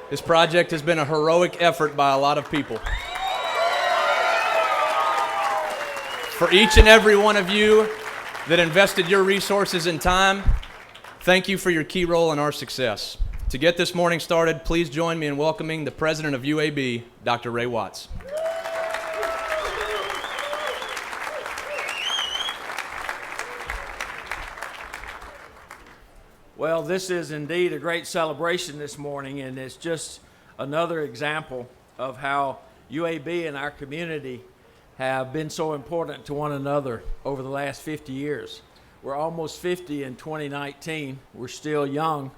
This project has been a heroic effort by a lot of people. For each and every one of you that invested your resources and time, thank you for your key role in our success. To get this morning started, please join me in welcoming the president of UAB, Dr. Ray Watts. Well, this is indeed a great celebration this morning, and it's just another example of how UAB and our community have been so important to one another over the last 50 years. We're almost 50 in 2019. We're still young,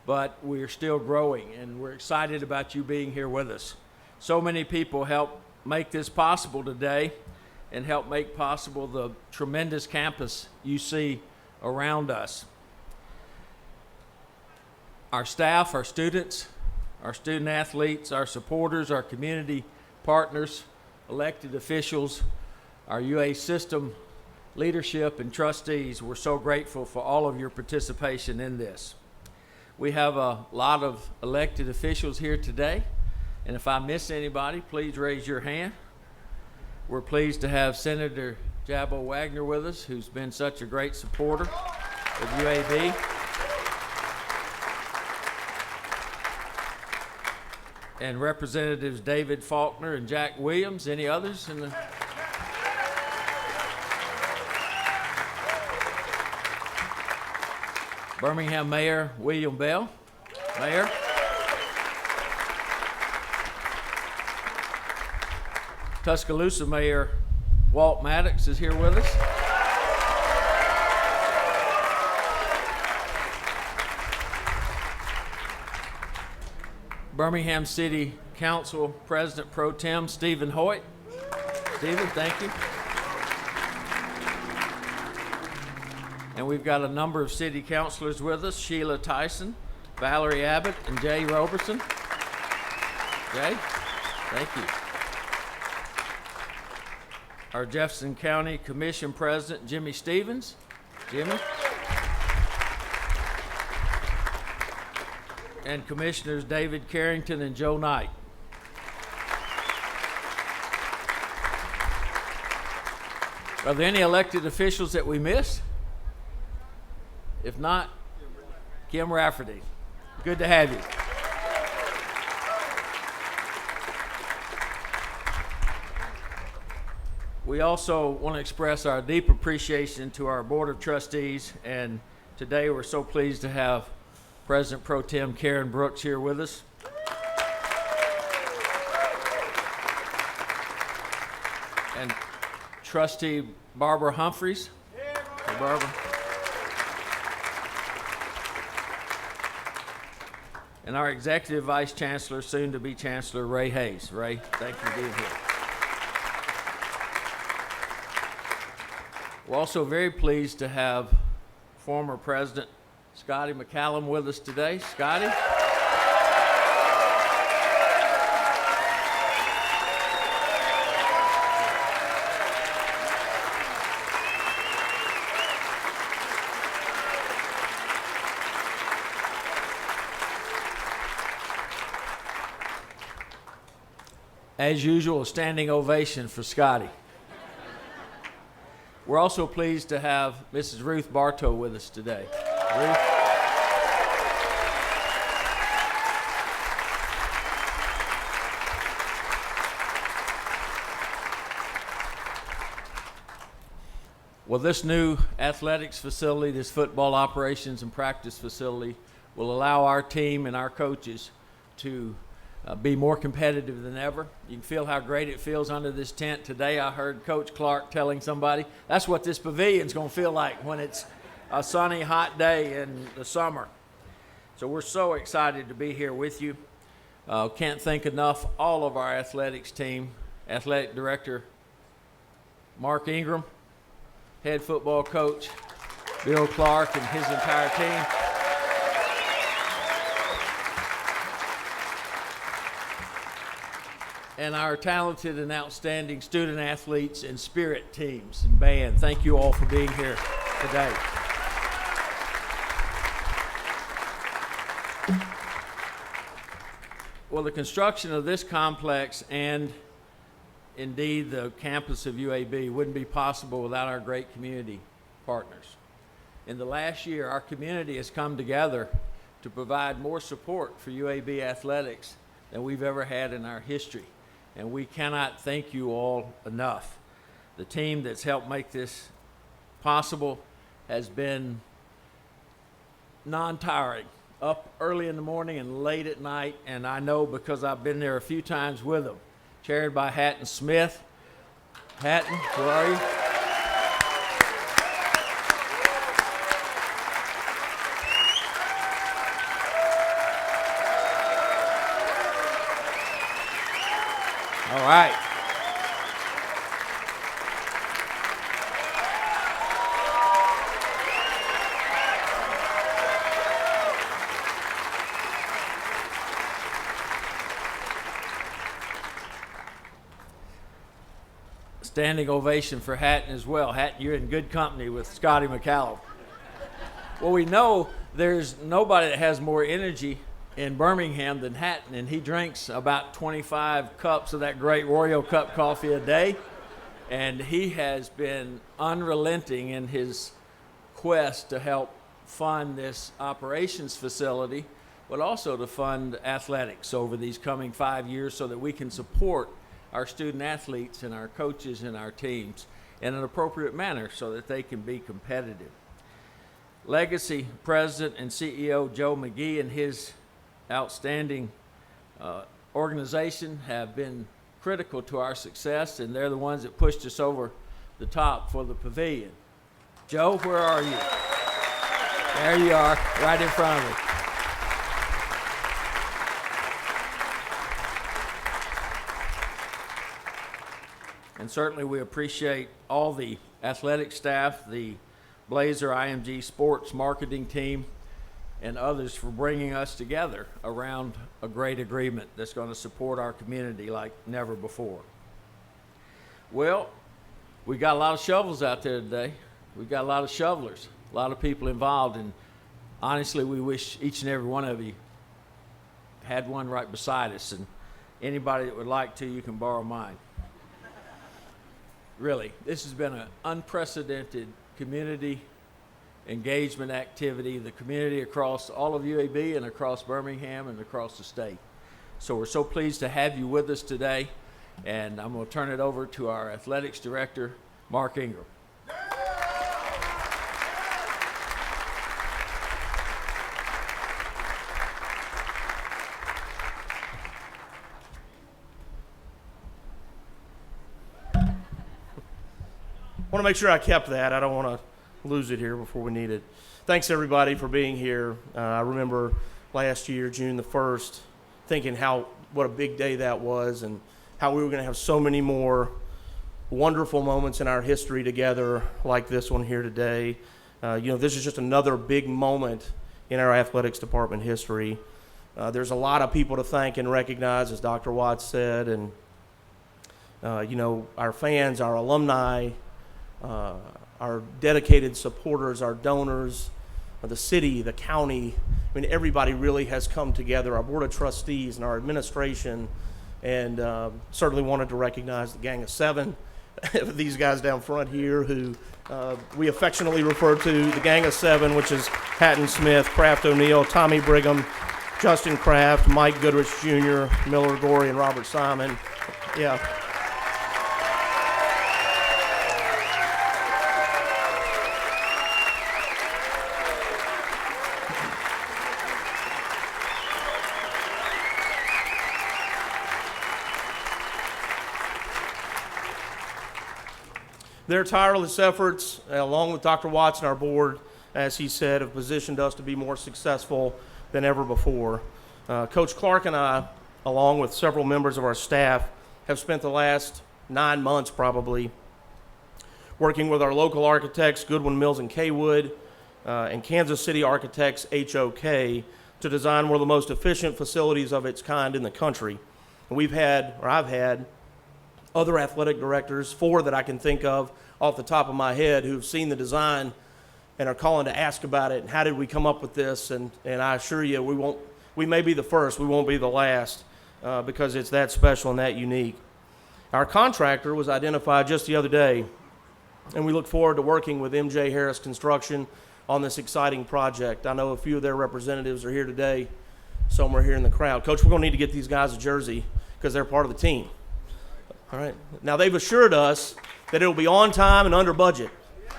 but we're still growing, and we're excited about you being here with us. So many people help make this possible today and help make possible the tremendous campus you see around us. Our staff, our students, our student athletes, our supporters, our community partners, elected officials, our UA system leadership and trustees, we're so grateful for all of your participation in this. We have a lot of elected officials here today, and if I miss anybody, please raise your hand. We're pleased to have Senator Jabo Wagner with us, who's been such a great supporter of UAB. And Representatives David Faulkner and Jack Williams. Any others in the? Birmingham Mayor William Bell. Mayor. Tuscaloosa Mayor Walt Maddox is here with us. Birmingham City Council President Pro Tem Stephen Hoyt. Stephen, thank you. And we've got a number of city councilors with us: Sheila Tyson, Valerie Abbott, and Jay Roberson. Jay, thank you. Our Jefferson County Commission President Jimmy Stevens. Jimmy. And Commissioners David Carrington and Joe Knight. Are there any elected officials that we missed? If not, Kim Rafferty. Good to have you. We also want to express our deep appreciation to our Board of Trustees, and today we're so pleased to have President Pro Tem Karen Brooks here with us. And Trustee Barbara Humphreys. Hey, Barbara. And our Executive Vice Chancellor, soon to be Chancellor Ray Hayes. Ray, thank you for being here. We're also very pleased to have former President Scotty McCallum with us today. Scotty? As usual, a standing ovation for Scotty. We're also pleased to have Mrs. Ruth Bartow with us today. Ruth. Well, this new athletics facility, this football operations and practice facility, will allow our team and our coaches to be more competitive than ever. You can feel how great it feels under this tent. Today I heard Coach Clark telling somebody that's what this pavilion's going to feel like when it's a sunny, hot day in the summer. So we're so excited to be here with you. Can't thank enough all of our athletics team, athletic director Mark Ingram, head football coach Bill Clark and his entire team. And our talented and outstanding student athletes and spirit teams and band. Thank you all for being here today. Well, the construction of this complex and indeed the campus of UAB wouldn't be possible without our great community partners. In the last year, our community has come together to provide more support for UAB athletics than we've ever had in our history. And we cannot thank you all enough. The team that's helped make this possible has been non-tiring, up early in the morning and late at night, and I know because I've been there a few times with them. Chaired by Hatton Smith. Hatton, where are you? All right. Standing ovation for Hatton as well. Hatton, you're in good company with Scotty McCallum. Well, we know there's nobody that has more energy in Birmingham than Hatton, and he drinks about 25 cups of that great Royal Cup coffee a day, and he has been unrelenting in his quest to help fund this operations facility, but also to fund athletics over these coming 5 years so that we can support our student athletes and our coaches and our teams in an appropriate manner so that they can be competitive. Legacy President and CEO Joe McGee and his outstanding organization have been critical to our success, and they're the ones that pushed us over the top for the pavilion. Joe, where are you? There you are, right in front of me. And certainly we appreciate all the athletic staff, the Blazer IMG Sports marketing team, and others for bringing us together around a great agreement that's going to support our community like never before. Well, we got a lot of shovels out there today. We got a lot of shovelers, a lot of people involved, and honestly, we wish each and every one of you had one right beside us, and anybody that would like to, you can borrow mine. Really, this has been an unprecedented community engagement activity, the community across all of UAB and across Birmingham and across the state. So we're so pleased to have you with us today, and I'm going to turn it over to our athletics director, Mark Ingram. I want to make sure I kept that. I don't want to lose it here before we need it. Thanks, everybody, for being here. I remember last year, June the 1st, thinking what a big day that was and how we were going to have so many more wonderful moments in our history together like this one here today. This is just another big moment in our athletics department history. There's a lot of people to thank and recognize, as Dr. Watts said, and, our fans, our alumni, our dedicated supporters, our donors, the city, the county. I mean, everybody really has come together, our board of trustees and our administration, and certainly wanted to recognize the Gang of Seven, these guys down front here who we affectionately refer to the Gang of Seven, which is Hatton Smith, Kraft O'Neill, Tommy Brigham, Justin Kraft, Mike Goodrich Jr., Miller Gorey, and Robert Simon. Yeah. Their tireless efforts, along with Dr. Watts and our board, as he said, have positioned us to be more successful than ever before. Coach Clark and I, along with several members of our staff, have spent the last 9 months probably working with our local architects, Goodwin Mills and Kaywood, and Kansas City architects, HOK, to design one of the most efficient facilities of its kind in the country. And I've had other athletic directors, 4 that I can think of off the top of my head, who've seen the design and are calling to ask about it and how did we come up with this, and I assure you we may be the first, we won't be the last. because it's that special and that unique. Our contractor was identified just the other day, and we look forward to working with MJ Harris Construction on this exciting project. I know a few of their representatives are here today, somewhere here in the crowd. Coach, we're going to need to get these guys a jersey because they're part of the team. All right. Now, they've assured us that it will be on time and under budget.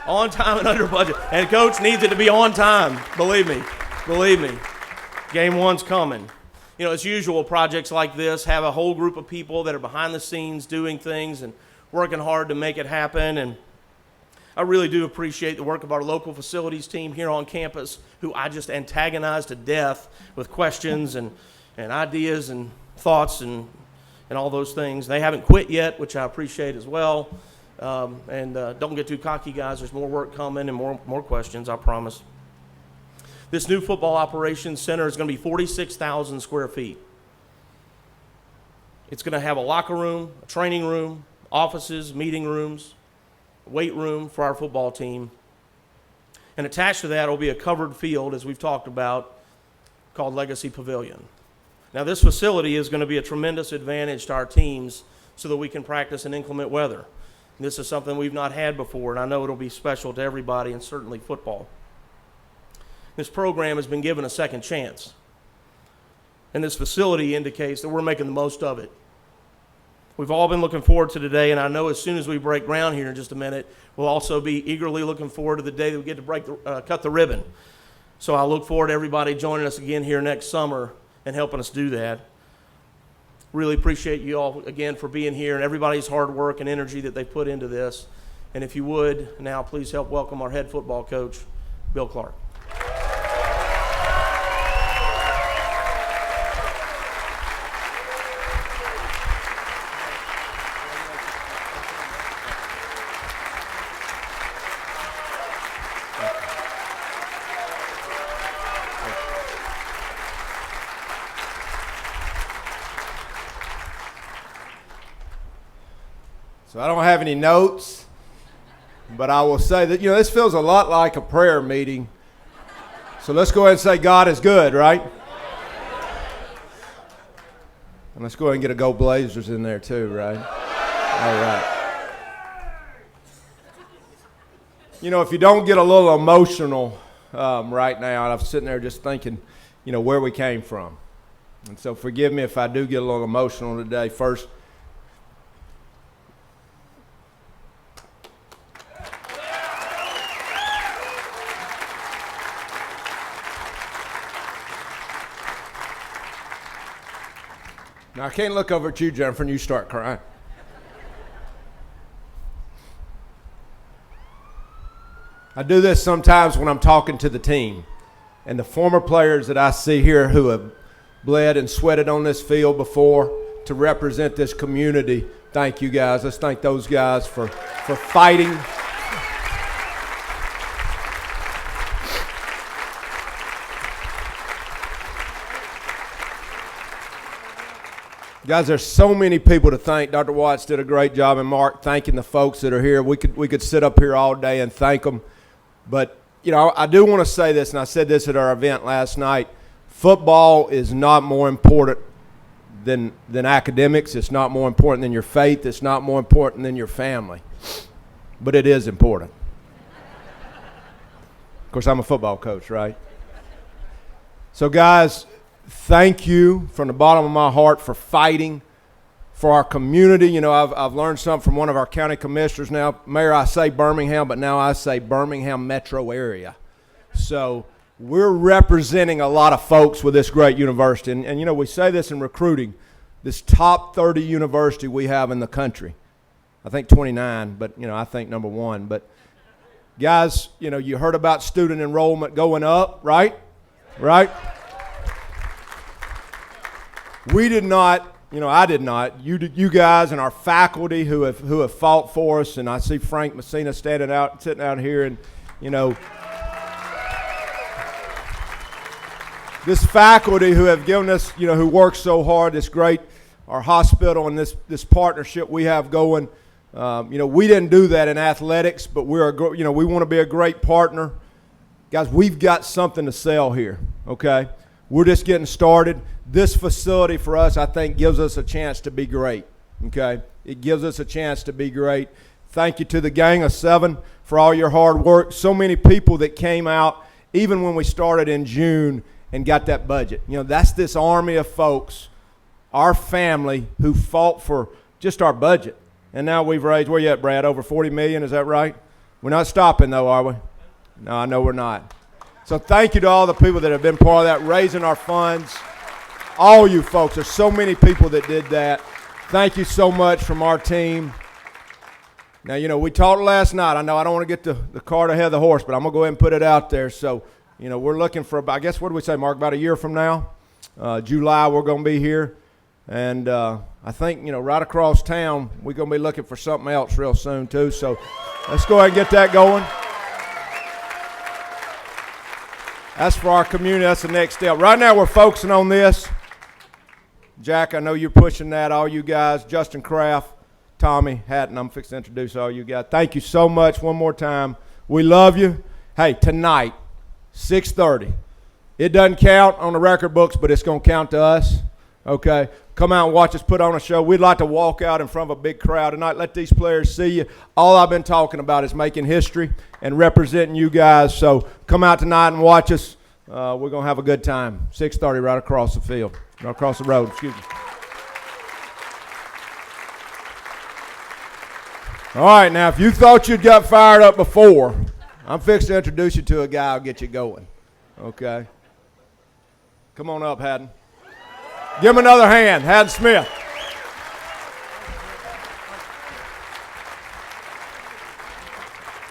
On time and under budget. And Coach needs it to be on time. Believe me. Believe me. Game one's coming. You know, as usual, projects like this have a whole group of people that are behind the scenes doing things and working hard to make it happen. And I really do appreciate the work of our local facilities team here on campus, who I just antagonize to death with questions and ideas and thoughts and all those things. They haven't quit yet, which I appreciate as well. Don't get too cocky, guys. There's more work coming and more questions, I promise. This new football operations center is going to be 46,000 square feet. It's going to have a locker room, a training room, offices, meeting rooms, weight room for our football team. And attached to that will be a covered field, as we've talked about, called Legacy Pavilion. Now, this facility is going to be a tremendous advantage to our teams so that we can practice in inclement weather. This is something we've not had before, and I know it'll be special to everybody, and certainly football. This program has been given a second chance, and this facility indicates that we're making the most of it. We've all been looking forward to today, and I know as soon as we break ground here in just a minute, we'll also be eagerly looking forward to the day that we get to cut the ribbon. So I look forward to everybody joining us again here next summer and helping us do that. Really appreciate you all again for being here and everybody's hard work and energy that they put into this. And if you would, now please help welcome our head football coach, Bill Clark. So I don't have any notes, but I will say that, this feels a lot like a prayer meeting. So let's go ahead and say God is good, right? And let's go ahead and get a Go Blazers in there too, right? All right. If you don't get a little emotional right now, I'm sitting there just thinking, where we came from. And so forgive me if I do get a little emotional today. First, now, I can't look over at you, Jennifer, and you start crying. I do this sometimes when I'm talking to the team. And the former players that I see here who have bled and sweated on this field before to represent this community, thank you guys. Let's thank those guys for fighting. Guys, there's so many people to thank. Dr. Watts did a great job, and Mark thanking the folks that are here. We could sit up here all day and thank them. But, I do want to say this, and I said this at our event last night. Football is not more important than academics. It's not more important than your faith. It's not more important than your family. But it is important. Of course, I'm a football coach, right? So, guys, thank you from the bottom of my heart for fighting for our community. I've learned something from one of our county commissioners now. Mayor, I say Birmingham, but now I say Birmingham metro area. So we're representing a lot of folks with this great university. And we say this in recruiting, this top 30 university we have in the country. I think 29, but, I think number one. But, guys, you heard about student enrollment going up, right? Right? We did not, I did not. You guys and our faculty who have fought for us, and I see Frank Messina sitting out here, and this faculty who have given us, who work so hard, this great, our hospital and this partnership we have going. We didn't do that in athletics, but we want to be a great partner. Guys, we've got something to sell here, okay? We're just getting started. this facility for us, I think, gives us a chance to be great, okay? It gives us a chance to be great. Thank you to the Gang of Seven for all your hard work. So many people that came out, even when we started in June, and got that budget. You know, that's this army of folks, our family, who fought for just our budget. And now we've raised, where you at, Brad, over 40 million, is that right? We're not stopping, though, are we? No, I know we're not. So thank you to all the people that have been part of that, raising our funds. All you folks, there's so many people that did that. Thank you so much from our team. Now, you know, we talked last night. I know I don't want to get the cart ahead of the horse, but I'm going to go ahead and put it out there. So, you know, we're looking for, I guess, what do we say, Mark, about a year from now? July, we're going to be here. And I think, you know, right across town, we're going to be looking for something else real soon, too. So let's go ahead and get that going. That's for our community. That's the next step. Right now, we're focusing on this. Jack, I know you're pushing that, all you guys. Justin Kraft, Tommy Hatton, I'm fixing to introduce all you guys. Thank you so much one more time. We love you. Hey, tonight, 6:30. It doesn't count on the record books, but it's going to count to us, okay? Come out and watch us put on a show. We'd like to walk out in front of a big crowd tonight, let these players see you. All I've been talking about is making history and representing you guys. So come out tonight and watch us. We're going to have a good time. 6:30 right across the field, right across the road, excuse me. All right, now, if you thought you'd got fired up before, I'm fixing to introduce you to a guy who'll get you going, okay? Come on up, Haddon. Give him another hand, Haddon Smith.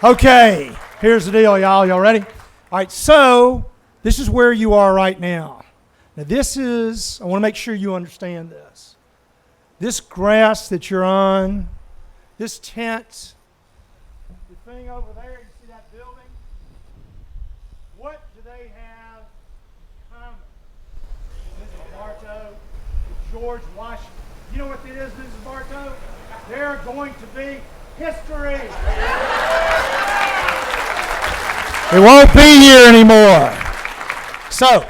Okay, here's the deal, y'all. Y'all ready? All right, so this is where you are right now. Now, this is, I want to make sure you understand this. This grass that you're on, this tent, the thing over there, you see that building? What do they have in common? Mrs. Bartow, George Washington. You know what it is, Mrs. Bartow? They're going to be history. It won't be here anymore. So,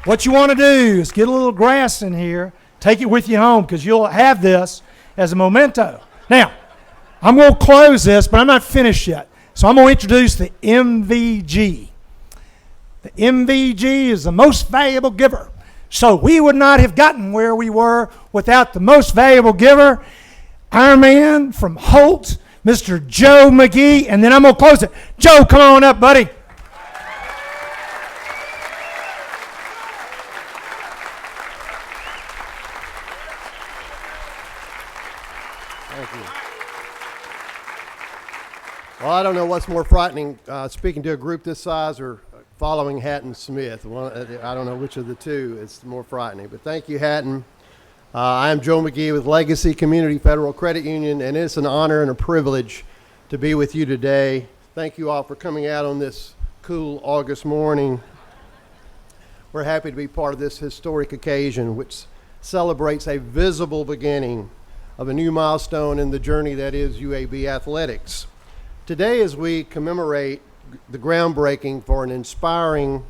what you want to do is get a little grass in here, take it with you home, because you'll have this as a memento. Now, I'm going to close this, but I'm not finished yet. So I'm going to introduce the MVG. The MVG is the most valuable giver. So we would not have gotten where we were without the most valuable giver, our man from Holt, Mr. Joe McGee, and then I'm going to close it. Joe, come on up, buddy. Thank you. Well, I don't know what's more frightening, speaking to a group this size or following Hatton Smith. I don't know which of the two is more frightening. But thank you, Hatton. I am Joe McGee with Legacy Community Federal Credit Union, and it's an honor and a privilege to be with you today. Thank you all for coming out on this cool August morning. We're happy to be part of this historic occasion, which celebrates a visible beginning of a new milestone in the journey that is UAB athletics. Today, as we commemorate the groundbreaking for an inspiring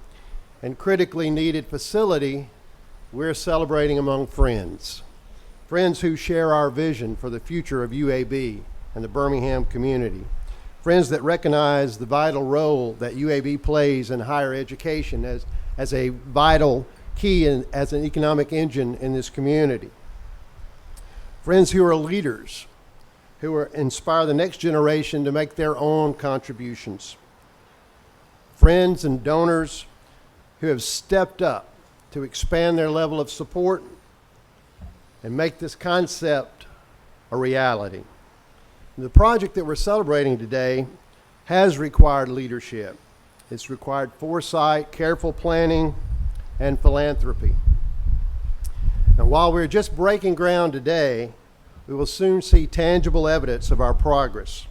and critically needed facility, we're celebrating among friends. Friends who share our vision for the future of UAB and the Birmingham community. Friends that recognize the vital role that UAB plays in higher education as a vital key and as an economic engine in this community. Friends who are leaders, who inspire the next generation to make their own contributions. Friends and donors who have stepped up to expand their level of support and make this concept a reality. The project that we're celebrating today has required leadership. It's required foresight, careful planning, and philanthropy. Now, while we're just breaking ground today, we will soon see tangible evidence of our progress.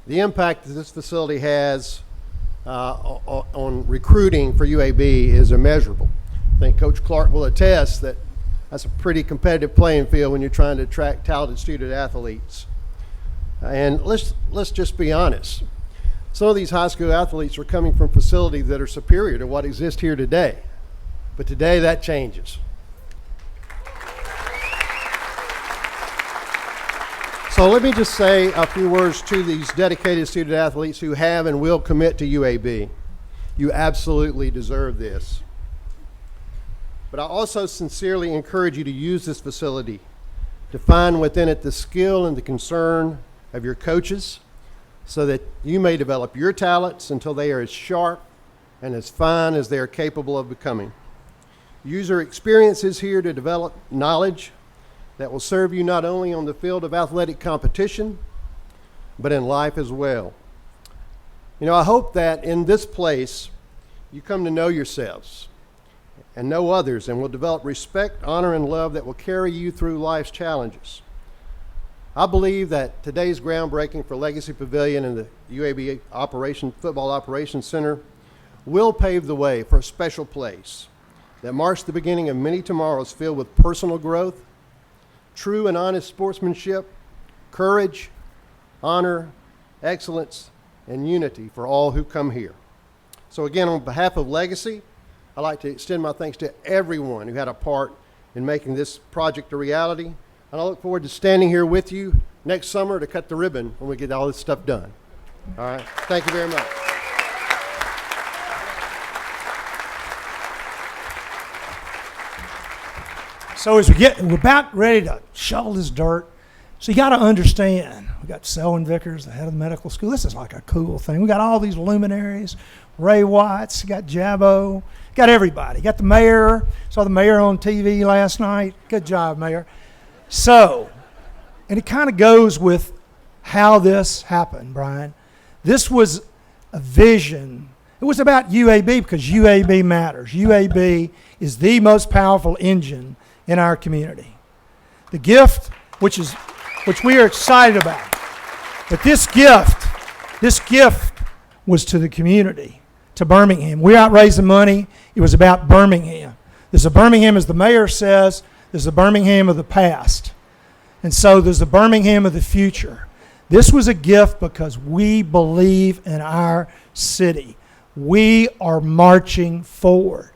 The impact that this facility has on recruiting for UAB is immeasurable. I think Coach Clark will attest that that's a pretty competitive playing field when you're trying to attract talented student athletes. And let's just be honest. Some of these high school athletes are coming from facilities that are superior to what exists here today. But today that changes. So let me just say a few words to these dedicated student athletes who have and will commit to UAB. You absolutely deserve this. But I also sincerely encourage you to use this facility to find within it the skill and the concern of your coaches so that you may develop your talents until they are as sharp and as fine as they are capable of becoming. Use your experiences here to develop knowledge that will serve you not only on the field of athletic competition, but in life as well. You know, I hope that in this place you come to know yourselves and know others and will develop respect, honor, and love that will carry you through life's challenges. I believe that today's groundbreaking for Legacy Pavilion and the UAB Football Operations Center will pave the way for a special place that marks the beginning of many tomorrows filled with personal growth, true and honest sportsmanship, courage, honor, excellence, and unity for all who come here. So again, on behalf of Legacy, I'd like to extend my thanks to everyone who had a part in making this project a reality. And I look forward to standing here with you next summer to cut the ribbon when we get all this stuff done. All right, thank you very much. So as we're about ready to shovel this dirt, so you got to understand, we got Selwyn Vickers, the head of the medical school. This is like a cool thing. We got all these luminaries, Ray Watts, got Jabbo, got everybody. Got the mayor. Saw the mayor on TV last night. Good job, mayor. So, and it kind of goes with how this happened, Brian. This was a vision. It was about UAB because UAB matters. UAB is the most powerful engine in our community. The gift, which we are excited about, but this gift was to the community, to Birmingham. We're out raising money. It was about Birmingham. There's a Birmingham, as the mayor says, there's the Birmingham of the past. And so there's the Birmingham of the future. This was a gift because we believe in our city. We are marching forward.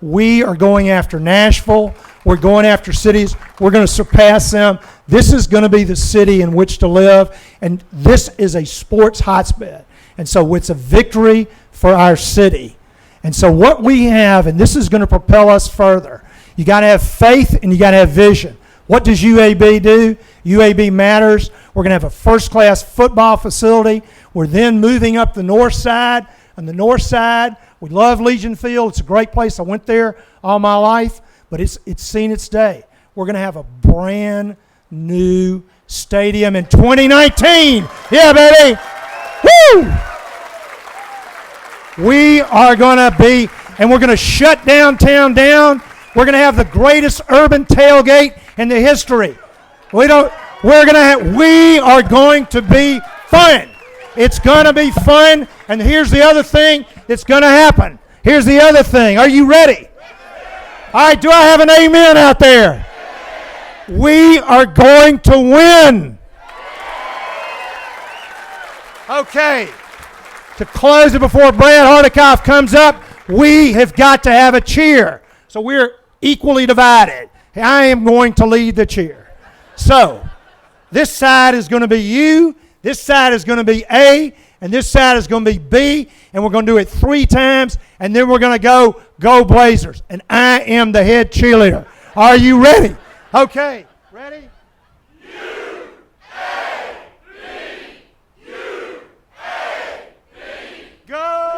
We are going after Nashville. We're going after cities. We're going to surpass them. This is going to be the city in which to live. And this is a sports hotbed. And so it's a victory for our city. And so what we have, and this is going to propel us further, you got to have faith and you got to have vision. What does UAB do? UAB matters. We're going to have a first-class football facility. We're then moving up the north side. On the north side, we love Legion Field. It's a great place. I went there all my life, but it's seen its day. We're going to have a brand new stadium in 2019. Yeah, baby. Woo! We are going to be, and we're going to shut downtown down. We're going to have the greatest urban tailgate in the history. We are going to be fun. It's going to be fun. And here's the other thing that's going to happen. Here's the other thing. Are you ready? All right, do I have an amen out there? We are going to win. Okay. To close it before Brad Hardikoff comes up, we have got to have a cheer. So we're equally divided. I am going to lead the cheer. So this side is going to be you, this side is going to be A, and this side is going to be B, and we're going to do it 3 times, and then we're going to go Blazers. And I am the head cheerleader. Are you ready? Okay. Ready? Go!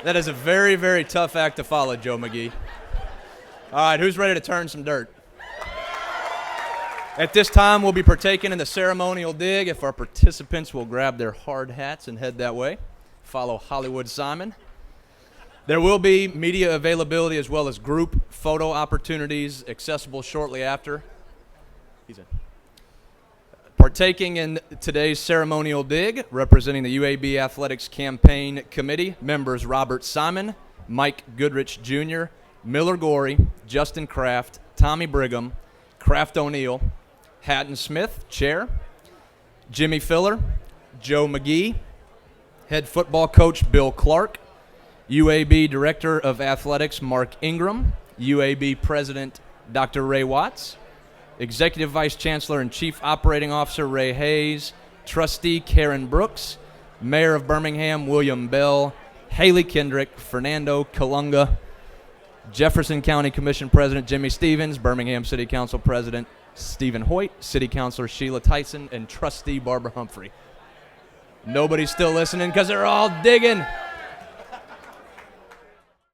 That is a very, very tough act to follow, Joe McGee. All right, who's ready to turn some dirt? At this time, we'll be partaking in the ceremonial dig. If our participants will grab their hard hats and head that way, follow Hollywood Simon. There will be media availability as well as group photo opportunities accessible shortly after. Partaking in today's ceremonial dig, representing the UAB Athletics Campaign Committee, members Robert Simon, Mike Goodrich Jr., Miller Gorey, Justin Kraft, Tommy Brigham, Kraft O'Neill, Hatton Smith, Chair, Jimmy Filler, Joe McGee, head football coach Bill Clark, UAB Director of Athletics Mark Ingram, UAB President Dr. Ray Watts, Executive Vice Chancellor and Chief Operating Officer Ray Hayes, Trustee Karen Brooks, Mayor of Birmingham William Bell, Haley Kendrick, Fernando Kalunga, Jefferson County Commission President Jimmy Stevens, Birmingham City Council President Stephen Hoyt, City Councilor Sheila Tyson, and Trustee Barbara Humphrey. Nobody's still listening because they're all digging.